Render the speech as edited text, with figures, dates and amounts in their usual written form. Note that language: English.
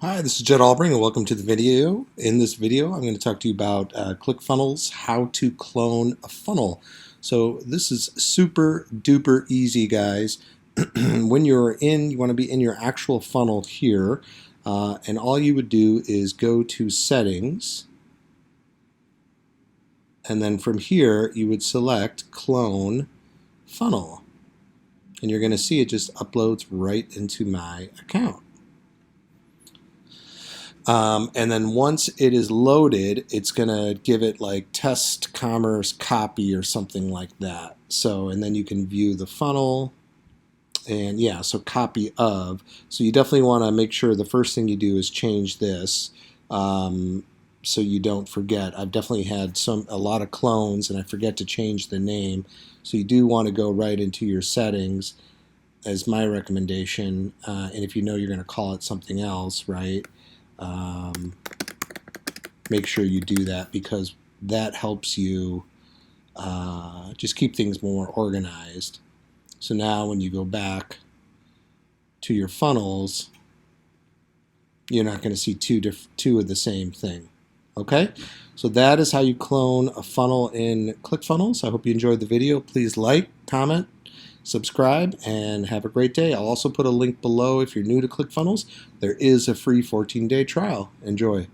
Hi, this is Jed Albring and welcome to the video. In this video, I'm going to talk to you about ClickFunnels, how to clone a funnel. So this is super duper easy, guys. When you want to be in your actual funnel here, and all you would do is go to Settings, and then from here you would select Clone Funnel. And you're going to see it just uploads right into my account. And then once it is loaded, it's going to give it like test commerce copy or something like that. So, and then you can view the funnel and yeah, so copy of. So you definitely want to make sure the first thing you do is change this so you don't forget. I've definitely had a lot of clones and I forget to change the name. So you do want to go right into your settings as my recommendation. And if you know you're going to call it something else, right? Make sure you do that because that helps you just keep things more organized. So now when you go back to your funnels, you're not going to see two of the same thing. Okay, so that is how you clone a funnel in ClickFunnels. I hope you enjoyed the video. Please like, comment, subscribe, and have a great day. I'll also put a link below if you're new to ClickFunnels. There is a free 14-day trial. Enjoy.